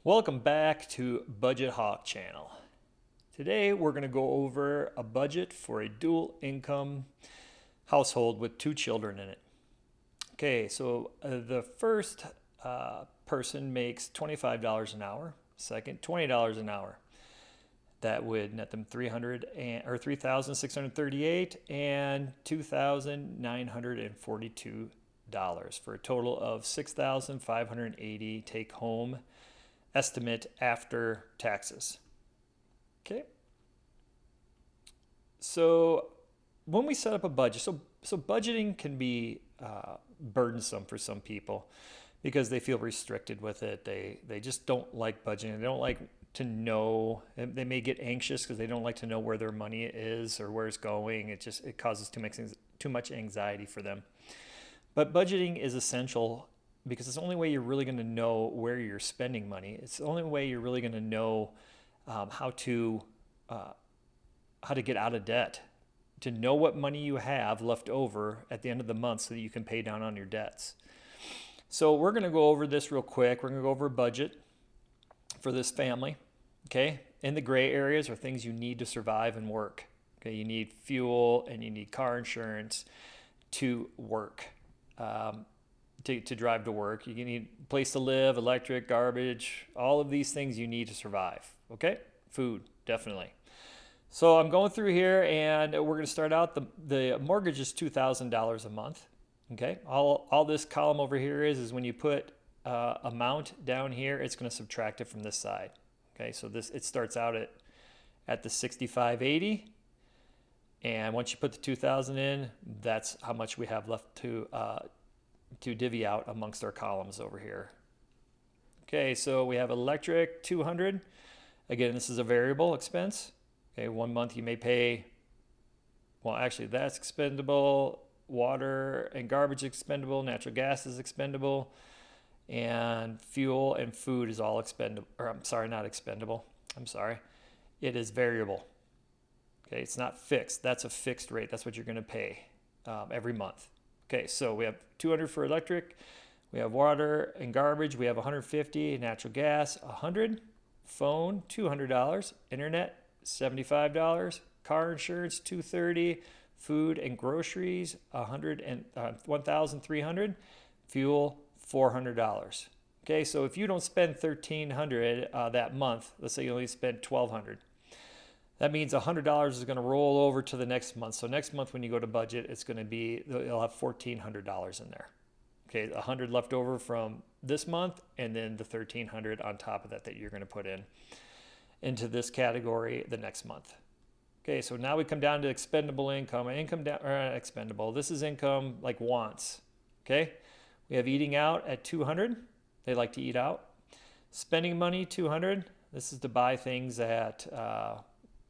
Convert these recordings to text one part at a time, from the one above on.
Welcome back to Budget Hawk Channel. Today we're going to go over a budget for a dual income household with 2 children in it. Okay, so the first person makes $25 an hour, second $20 an hour. That would net them 3,638 and $2,942 for a total of 6,580 take home estimate after taxes. Okay. So when we set up a budget, so budgeting can be burdensome for some people because they feel restricted with it. They just don't like budgeting. They don't like to know. They may get anxious because they don't like to know where their money is or where it's going. It causes too much anxiety for them. But budgeting is essential because it's the only way you're really going to know where you're spending money. It's the only way you're really going to know how to get out of debt, to know what money you have left over at the end of the month so that you can pay down on your debts. So we're going to go over this real quick. We're going to go over a budget for this family. Okay, in the gray areas are things you need to survive and work. Okay, you need fuel and you need car insurance to work. To drive to work. You need a place to live, electric, garbage, all of these things you need to survive. Okay? Food, definitely. So I'm going through here and we're going to start out. The mortgage is $2,000 a month. Okay? All this column over here is when you put amount down here, it's going to subtract it from this side. Okay? So it starts out at the 6,580. And once you put the 2,000 in, that's how much we have left to divvy out amongst our columns over here. Okay, so we have electric, 200. Again, this is a variable expense. Okay, 1 month you may pay, well, actually that's expendable, water and garbage expendable, natural gas is expendable, and fuel and food is all expendable, or I'm sorry, not expendable. I'm sorry. It is variable. Okay, it's not fixed. That's a fixed rate. That's what you're going to pay every month. Okay, so we have 200 for electric, we have water and garbage, we have 150, natural gas, 100, phone, $200, internet, $75, car insurance, $230, food and groceries, 1,300, fuel, $400. Okay, so if you don't spend $1,300 that month, let's say you only spend $1,200. That means $100 is going to roll over to the next month. So next month when you go to budget, it's going to be, you'll have $1,400 in there. Okay, $100 left over from this month, and then the $1,300 on top of that you're going to put into this category the next month. Okay, so now we come down to expendable income. Expendable. This is income like wants. Okay, we have eating out at 200. They like to eat out. Spending money 200. This is to buy things at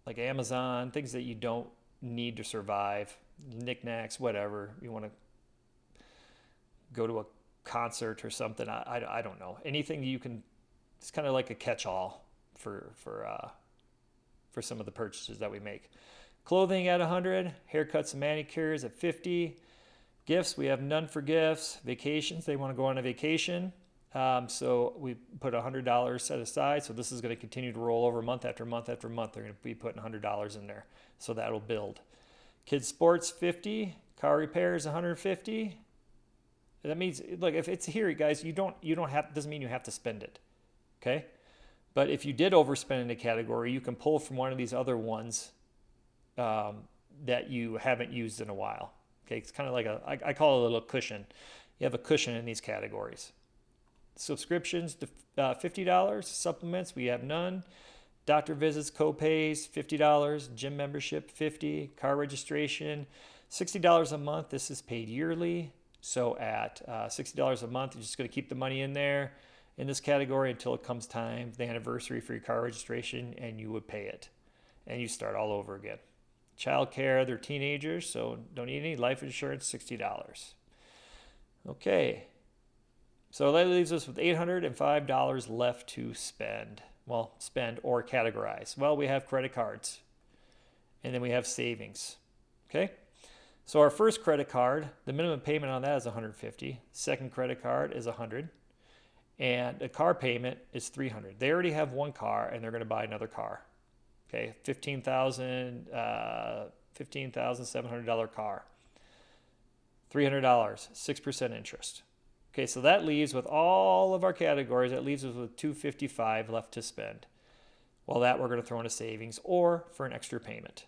like Amazon, things that you don't need to survive, knickknacks, whatever. You want to go to a concert or something. I don't know. Anything you can, it's kind of like a catch-all for some of the purchases that we make. Clothing at 100, haircuts and manicures at 50. Gifts, we have none for gifts. Vacations, they want to go on a vacation. So we put $100 set aside. So this is going to continue to roll over month after month after month. They're going to be putting $100 in there. So that'll build. Kids sports, 50. Car repairs, 150. That means, look, if it's here, guys, you don't have, doesn't mean you have to spend it. Okay. But if you did overspend in a category, you can pull from one of these other ones, that you haven't used in a while. Okay. It's kind of like I call it a little cushion. You have a cushion in these categories. Subscriptions, $50. Supplements, we have none. Doctor visits, co-pays, $50. Gym membership, $50. Car registration, $60 a month. This is paid yearly. So at $60 a month, you're just going to keep the money in there in this category until it comes time, the anniversary for your car registration, and you would pay it. And you start all over again. Child care, they're teenagers, so don't need any. Life insurance, $60. Okay. So that leaves us with $805 left to spend. Well, spend or categorize. Well, we have credit cards. And then we have savings. Okay? So our first credit card, the minimum payment on that is $150. Second credit card is $100. and the car payment is $300. They already have one car and they're going to buy another car. Okay, $15,700 car, $300, 6% interest. Okay, so that leaves with all of our categories, that leaves us with $255 left to spend. Well, that we're going to throw into savings or for an extra payment.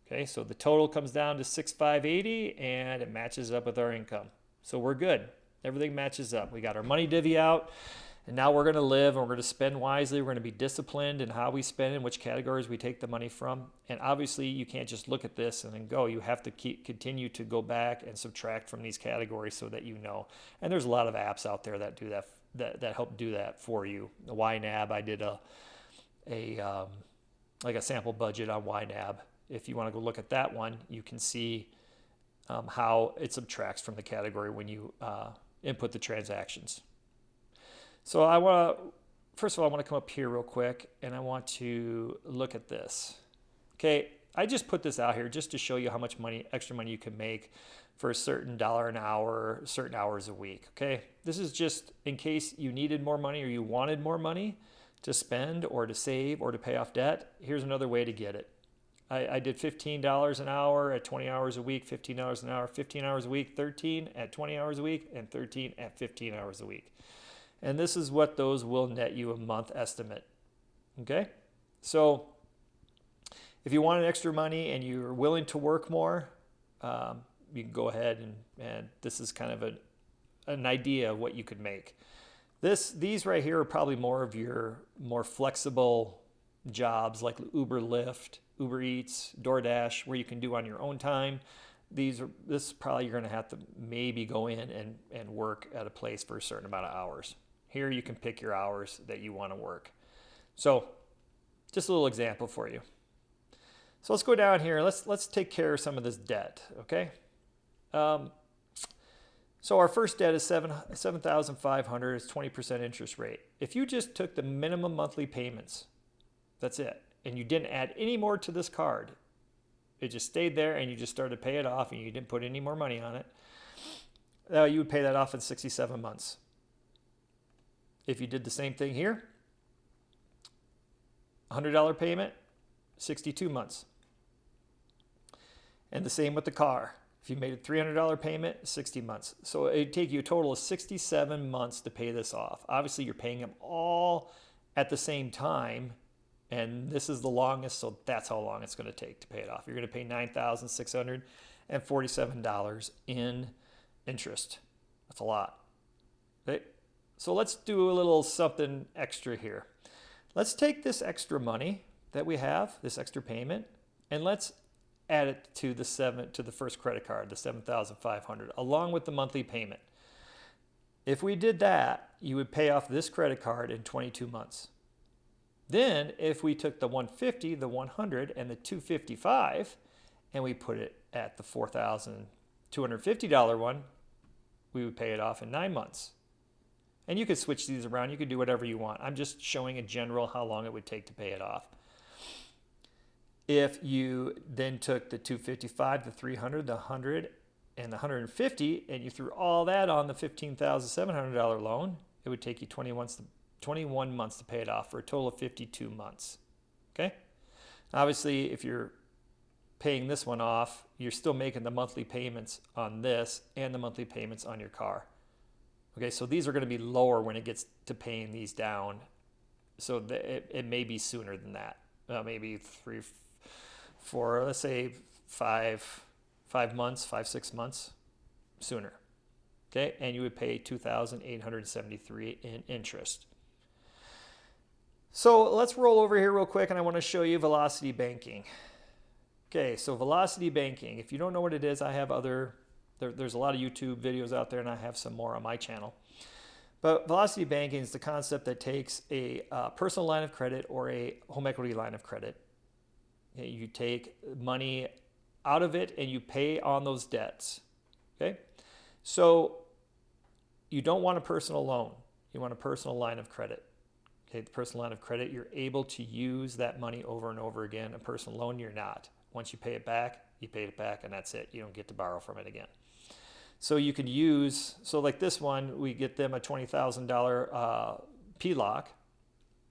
Okay, so the total comes down to $6,580 and it matches up with our income. So we're good. Everything matches up. We got our money divvy out, and now we're going to live and we're going to spend wisely. We're going to be disciplined in how we spend and which categories we take the money from. And obviously, you can't just look at this and then go. You have to continue to go back and subtract from these categories so that you know. And there's a lot of apps out there that do that help do that for you. The YNAB, I did a sample budget on YNAB. If you want to go look at that one, you can see how it subtracts from the category when you input the transactions. So first of all, I want to come up here real quick and I want to look at this. Okay, I just put this out here just to show you how much extra money you can make for a certain dollar an hour, certain hours a week. Okay, this is just in case you needed more money or you wanted more money to spend or to save or to pay off debt. Here's another way to get it. I did $15 an hour at 20 hours a week, $15 an hour, 15 hours a week, 13 at 20 hours a week, and 13 at 15 hours a week. And this is what those will net you a month estimate. Okay? So if you wanted extra money and you're willing to work more, you can go ahead and this is kind of an idea of what you could make. These right here are probably more of your more flexible jobs like Uber, Lyft, Uber Eats, DoorDash, where you can do on your own time. This is probably you're going to have to maybe go in and work at a place for a certain amount of hours. Here you can pick your hours that you want to work. So just a little example for you. So let's go down here. Let's take care of some of this debt, okay? So our first debt is $7,500. It's 20% interest rate. If you just took the minimum monthly payments, that's it, and you didn't add any more to this card, it just stayed there and you just started to pay it off and you didn't put any more money on it, you would pay that off in 67 months. If you did the same thing here, $100 payment, 62 months. And the same with the car. If you made a $300 payment, 60 months. So it'd take you a total of 67 months to pay this off. Obviously, you're paying them all at the same time, and this is the longest, so that's how long it's going to take to pay it off. You're going to pay $9,647 in interest. That's a lot. Okay? So let's do a little something extra here. Let's take this extra money that we have, this extra payment, and let's add it to the first credit card, the $7,500, along with the monthly payment. If we did that, you would pay off this credit card in 22 months. Then, if we took the $150, the $100, and the $255, and we put it at the $4,250 one, we would pay it off in 9 months. And you could switch these around. You could do whatever you want. I'm just showing in general how long it would take to pay it off. If you then took the $255, the $300, the $100, and the $150, and you threw all that on the $15,700 loan, it would take you 21 months to pay it off for a total of 52 months. Okay? Obviously, if you're paying this one off, you're still making the monthly payments on this and the monthly payments on your car. Okay, so these are going to be lower when it gets to paying these down. So it may be sooner than that. Maybe 3, 4, let's say 5 months, 6 months sooner. Okay, and you would pay $2,873 in interest. So let's roll over here real quick, and I want to show you velocity banking. Okay, so velocity banking, if you don't know what it is, I have there's a lot of YouTube videos out there, and I have some more on my channel. But velocity banking is the concept that takes a personal line of credit or a home equity line of credit. You take money out of it and you pay on those debts. Okay, so you don't want a personal loan. You want a personal line of credit. Okay, the personal line of credit, you're able to use that money over and over again. A personal loan, you're not. Once you pay it back, you paid it back, and that's it. You don't get to borrow from it again. So you could use, so like this one, we get them a $20,000 PLOC,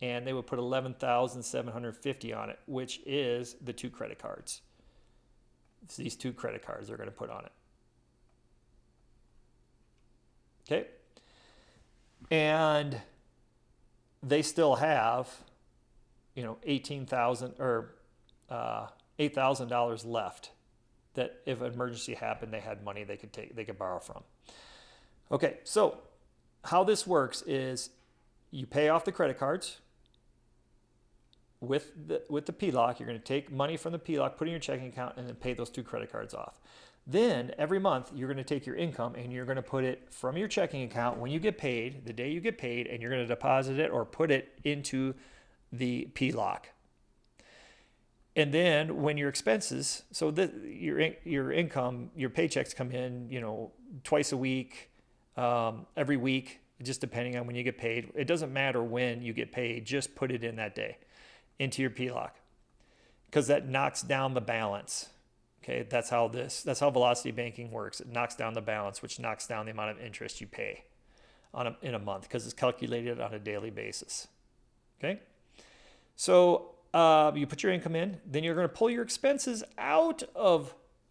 and they would put $11,750 on it, which is the 2 credit cards. It's these 2 credit cards they're going to put on it. Okay. And they still have, $18,000 or $8,000 left, that if an emergency happened, they had money they could borrow from. Okay, so how this works is you pay off the credit cards with the PLOC. You're going to take money from the PLOC, put it in your checking account, and then pay those 2 credit cards off. Then every month you're going to take your income and you're going to put it from your checking account when you get paid, the day you get paid, and you're going to deposit it or put it into the PLOC. And then when your expenses, so your income, your paychecks come in, twice a week, every week, just depending on when you get paid. It doesn't matter when you get paid, just put it in that day into your PLOC, because that knocks down the balance. Okay, that's how velocity banking works. It knocks down the balance, which knocks down the amount of interest you pay in a month, because it's calculated on a daily basis. Okay, so you put your income in, then you're going to pull your expenses you're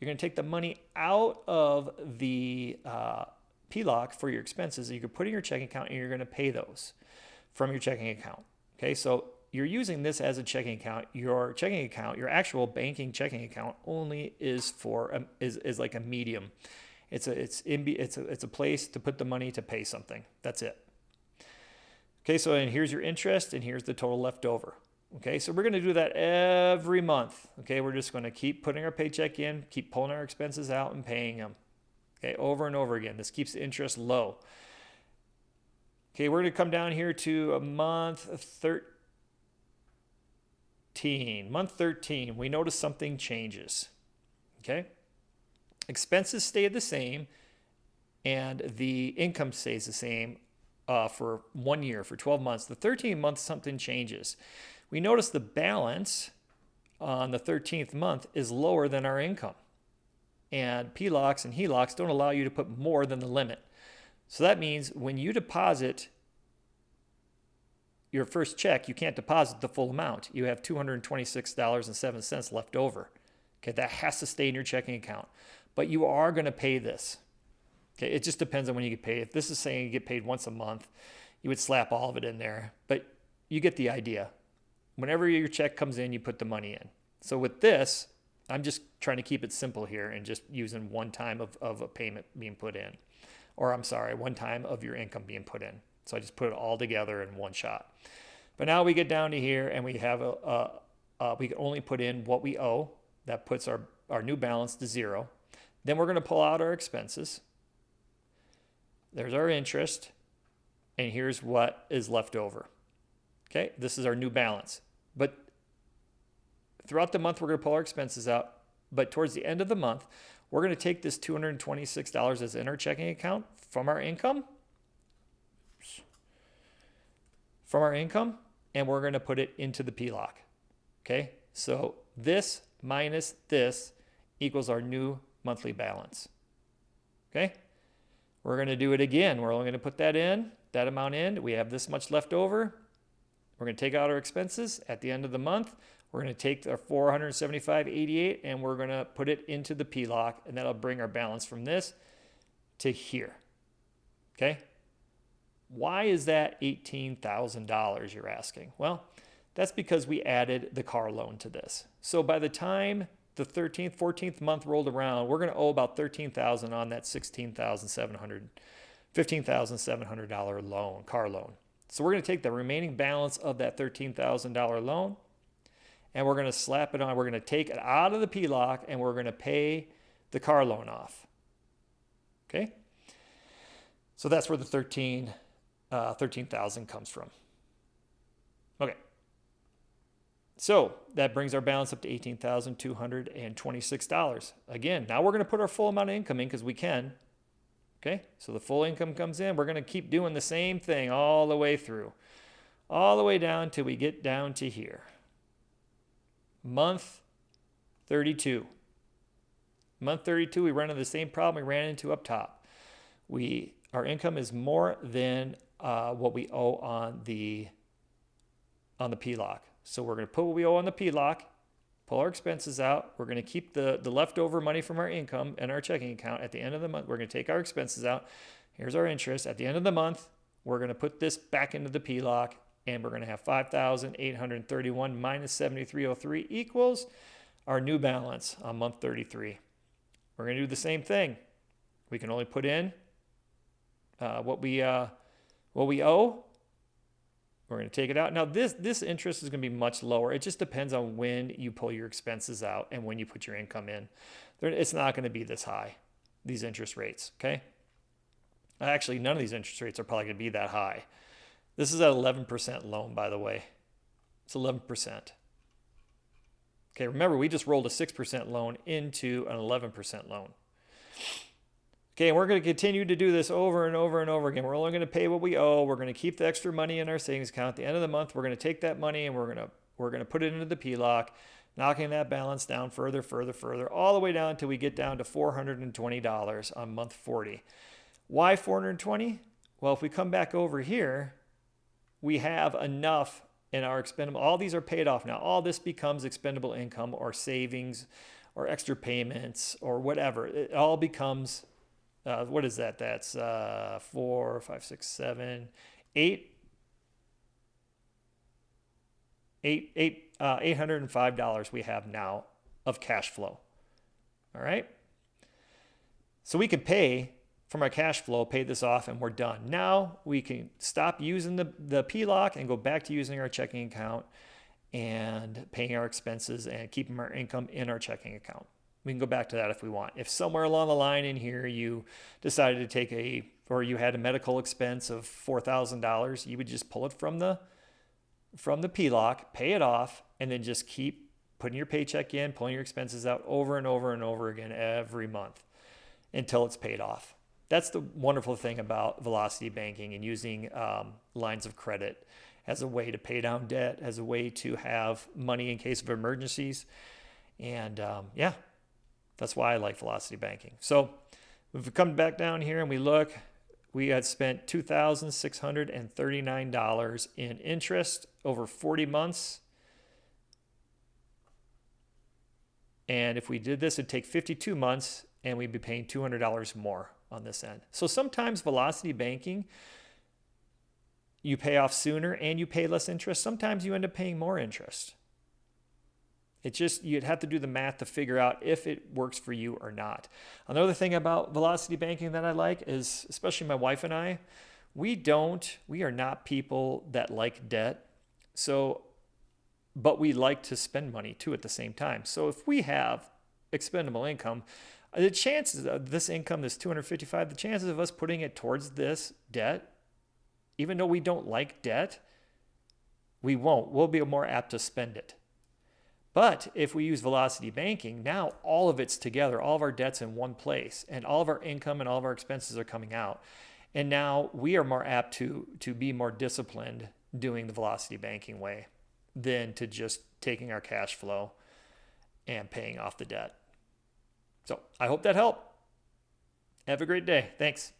going to take the money out of the PLOC for your expenses that you can put in your checking account, and you're going to pay those from your checking account. Okay, so you're using this as a checking account. Your checking account, your actual banking checking account, only is is like a medium. It's a place to put the money to pay something. That's it. Okay, so and here's your interest, and here's the total left over. Okay, so we're going to do that every month. Okay, we're just going to keep putting our paycheck in, keep pulling our expenses out and paying them. Okay, over and over again. This keeps the interest low. Okay, we're going to come down here to month 13. Month 13, we notice something changes. Okay, expenses stay the same, and the income stays the same for 1 year, for 12 months. The 13th month, something changes. We notice the balance on the 13th month is lower than our income. And PLOCs and HELOCs don't allow you to put more than the limit. So that means when you deposit your first check, you can't deposit the full amount. You have $226.07 left over. Okay, that has to stay in your checking account. But you are going to pay this. Okay, it just depends on when you get paid. If this is saying you get paid once a month, you would slap all of it in there. But you get the idea. Whenever your check comes in, you put the money in. So with this, I'm just trying to keep it simple here and just using one time of a payment being put in. Or I'm sorry, one time of your income being put in. So I just put it all together in one shot. But now we get down to here and we have we can only put in what we owe. That puts our new balance to 0. Then we're going to pull out our expenses. There's our interest. And here's what is left over. Okay, this is our new balance. But throughout the month, we're going to pull our expenses out. But towards the end of the month, we're going to take this $226 that's in our checking account from our income. And we're going to put it into the PLOC. Okay, so this minus this equals our new monthly balance. Okay, we're going to do it again. We're only going to put that amount in. We have this much left over. We're going to take out our expenses at the end of the month. We're going to take our $475.88 and we're going to put it into the PLOC, and that'll bring our balance from this to here. Okay? Why is that $18,000, you're asking? Well, that's because we added the car loan to this. So by the time the 13th, 14th month rolled around, we're going to owe about $13,000 on that $15,700 loan, car loan. So we're going to take the remaining balance of that $13,000 loan, and we're going to slap it on. We're going to take it out of the PLOC, and we're going to pay the car loan off. Okay? So that's where the $13,000 comes from. Okay. So that brings our balance up to $18,226. Again, now we're going to put our full amount of income in because we can. Okay, so the full income comes in. We're going to keep doing the same thing all the way through, all the way down till we get down to here. Month 32. Month 32, we run into the same problem we ran into up top. our income is more than what we owe on the PLOC. So we're going to put what we owe on the PLOC, pull our expenses out. We're going to keep the leftover money from our income in our checking account. At the end of the month, we're going to take our expenses out. Here's our interest. At the end of the month, we're going to put this back into the PLOC, and we're going to have $5,831 minus 7303 equals our new balance on month 33. We're going to do the same thing. We can only put in what we owe. We're going to take it out. Now, this interest is going to be much lower. It just depends on when you pull your expenses out and when you put your income in. It's not going to be this high, these interest rates, okay? Actually, none of these interest rates are probably going to be that high. This is at 11% loan, by the way. It's 11%. Okay, remember, we just rolled a 6% loan into an 11% loan. Okay, and we're going to continue to do this over and over and over again. We're only going to pay what we owe. We're going to keep the extra money in our savings account. At the end of the month, we're going to take that money and we're going to put it into the PLOC, knocking that balance down further, all the way down until we get down to $420 on month 40. Why $420? Well, if we come back over here, we have enough in our expendable. All these are paid off now. All this becomes expendable income or savings or extra payments or whatever. It all becomes, what is that? That's 4, 5, 6, 7, 8. $805 we have now of cash flow. All right. So we can pay from our cash flow, pay this off, and we're done. Now we can stop using the PLOC and go back to using our checking account and paying our expenses and keeping our income in our checking account. We can go back to that if we want. If somewhere along the line in here you decided to take or you had a medical expense of $4,000, you would just pull it from the PLOC, pay it off, and then just keep putting your paycheck in, pulling your expenses out over and over and over again every month until it's paid off. That's the wonderful thing about velocity banking and using lines of credit as a way to pay down debt, as a way to have money in case of emergencies. And that's why I like velocity banking. So if we come back down here and we look, we had spent $2,639 in interest over 40 months. And if we did this, it'd take 52 months and we'd be paying $200 more on this end. So sometimes velocity banking, you pay off sooner and you pay less interest. Sometimes you end up paying more interest. It just, you'd have to do the math to figure out if it works for you or not. Another thing about velocity banking that I like is, especially my wife and I, we are not people that like debt. But we like to spend money too at the same time. So if we have expendable income, the chances of this income, this $255, the chances of us putting it towards this debt, even though we don't like debt, we won't. We'll be more apt to spend it. But if we use velocity banking, now all of it's together, all of our debt's in one place, and all of our income and all of our expenses are coming out. And now we are more apt to be more disciplined doing the velocity banking way than to just taking our cash flow and paying off the debt. So I hope that helped. Have a great day. Thanks.